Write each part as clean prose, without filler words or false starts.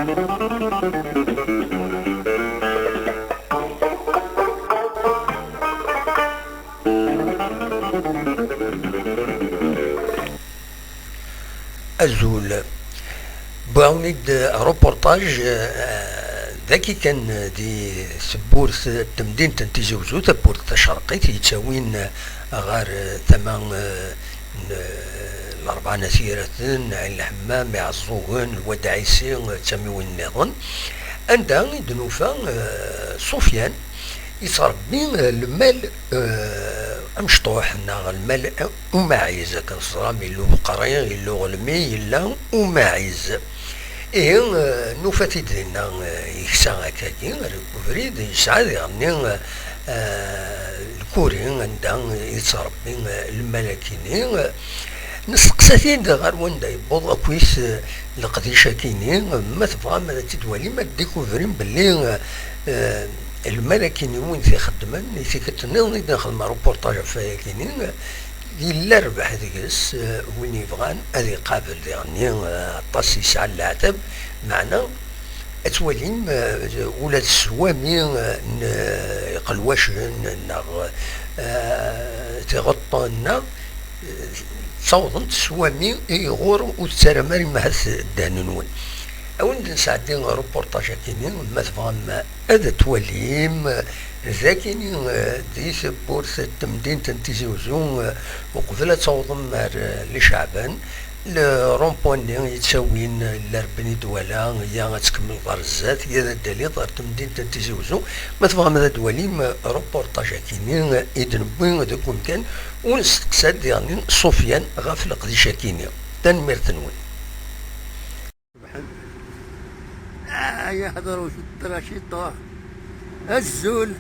الزول باونيد روبورتاج ذاكي كان دي سبورت تمدين تنتيجي وزو تبورت الشرقيت يتساوين غير ثمان الأربع نسيرات عين الحمام يعزوهن الوداعيسي تسميو النظن عندها دنوفا سفيان يصربي المال مشطوح المال وماعيز كنصرام يلو بقرية يلو غلمي يلا وماعيز إيه نوفاتي دينا يكسا هكاكي الكفريد يسعى يعني الكوري عندها يتصربي الملاكيني نسقساتين غير وندا يبوض أكويس القديشة كيني ما تبغى ما تدوالي ما ديكوفرين باللي الملكيني وين تيخدمن تيكتنض داخل ما روبورتاج فيا كينين إلا ربح ديكس وين يبغان هذي قابل يعني طاس يسعى العتب معنا اتولين ولاد السوامي يقلواش تغطى تصوضن السوامي يغور وتسرمري مهث الدهنون أولا نساعدين روبورتاج كينين ما تفهم هذا توليم ذاكيني دي سبورت تمدين تنتيزي وزون وقبل تصوضن مار لشعبان الرومبوان يتساوين لربني دولا هي تكمل دار الزات هي الدليل دار تمدين تنتيزي وزون ما تفهم هذا توليم روبورتاج كينين يدنبوين هذاك كان ونستقصد يعني سفيان غافل قديشة كينيا تنمير تنوين يحضروا في التراشيطة الزول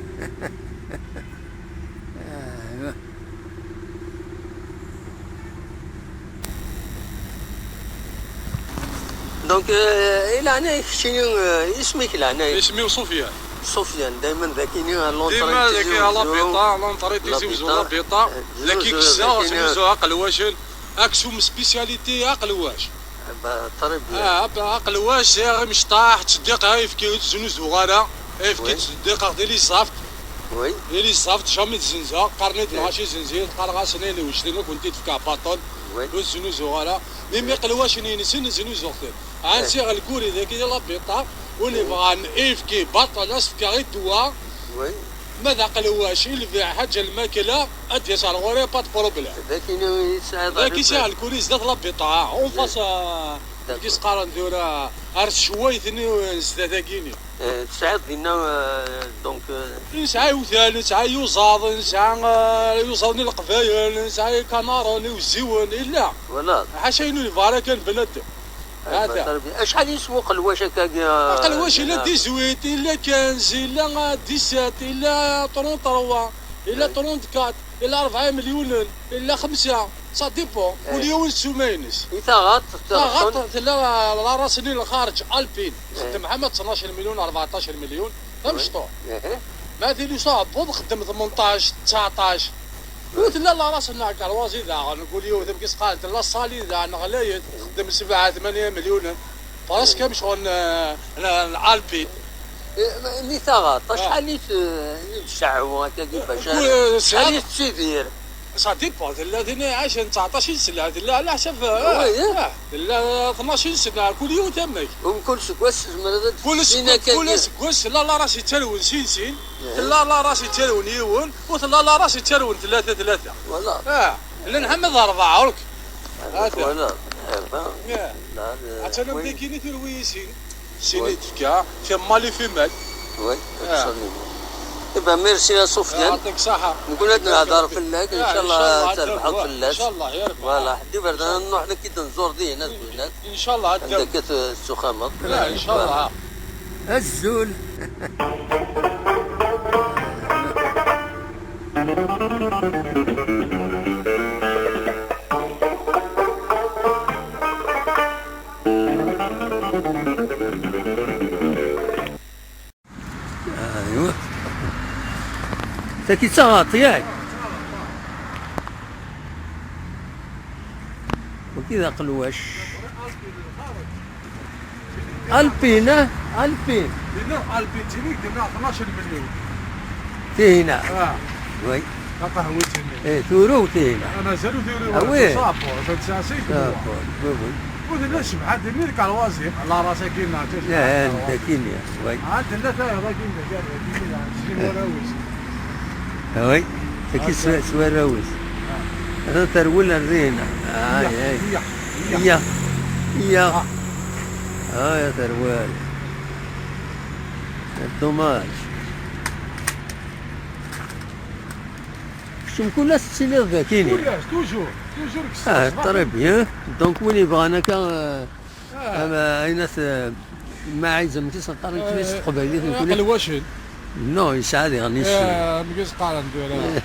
دونك العناية شنو اسمك العناية؟ اسمي سفيان. سفيان دائما ذاكيني ديما ذاكي على بيطا لونطري تيزوزو لا بيطا ذاكي كزا سميزو قلواش اكسوم سبيسياليتي قلواش طريب قلواش مشطاح تصدق هاي فكي تزنو زغارة فكي تصدق ديلي صافت وي ديلي صافت جامي تزنزا قرنيت ماشي زنزير قرغا سنين وشتينا كنت تفكا باطون وزنو زغارة ميمي قلواش نينسن زنو زغتين عانسي الكوري ذاكي لا بيطا ونبغى نفكي باطون اسفكا غير دوا ماذا قلواش اللي حاجه الماكله ادي صار غوري با بروبليم ذاك يسهل الكوري زدت لابيطا اون فاس كيس قارن دورا ارس شويه ثني زداكيني تسعد لنا دونك نسعى وثال نسعى يوزاض نسعى يوزاضني القفايل نسعى كناروني والزيون الا ولا حاشينو الفارا كان بنادم هذا شحال يسوق قلواش هكاك قلواش الا 18 الا 15 الا 17 الا 33 الا 34 الا 4 مليون الا 5 سا ديبون كل يوم سومينس ثغط لا راسني الخارج البين خدم محمد 12 مليون 14 مليون فهمتوا ما ديري صاب خدم 18 19 قلت لا راسنا كروازي ذا نقول يو ذا بكيس قالت لا صالي ذا نغلايت خدم 7 8 مليون فراسك مش غون الالبين اللي ثغط شحال يتشعوا هكا كيفاش شحال تسيدير سا ديبون الذين عايشين 19 سنه لا على حسب لا 12 سنه كل يوم تمك وكل سكواس كل سكواس لا راسي تلون سين لا راسي تلون يون لا راسي تلون ثلاثه والله لان محمد 4 ورك ولا لا انا كاينين تلويسين سيني تفكا في مالي في مال وي يبقى ميرسي يا سفيان يعطيك الصحة نقول لك نهضر في الليل ان شاء الله تربحوا في الليل ان شاء الله يا رب فوالا حدي برد انا نروح لك كي نزور دي هنا البنات ان شاء الله عندك السخامة لا ان شاء الله الزول ايوه تاكي تغاط ياك وكذا قلواش البينه البين هنا البيتيني درنا 12 مليون. تينا وي قهوة هنا. ثورو تينا انا زالو ثورو. وي صافو فانتساسي. وذنا شبحات دير كالوازير على راسك كينا. لا انت كينيا وي عندنا تا هذا كينا كينا وراويس. وي تكي سواراويس هذا ترول الرينا يا يا تروال الدوماج شم كل سنة ذاكيني توجور ترى بيان دونك وين يبغانا كان اين ناس ما عايز متيس قارن كنيس قبيلي كل الواشن نو يساعد يغنيش مقيس قارن دولا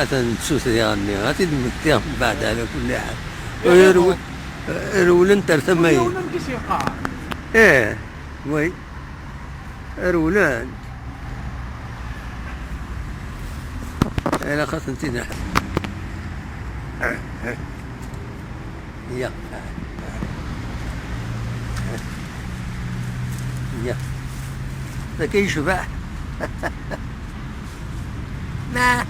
هذا نسوس يغني هاتي دمتيهم بعد على كل حال رولن ترتمي ايه وي رولان انا خاص نسينا يا ذاك يشبع ما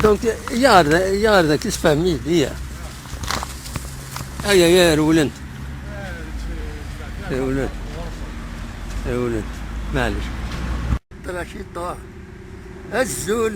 دونك يا كيس فامي ديا يا رولنت رولنت معلش طلع شي طاح الزول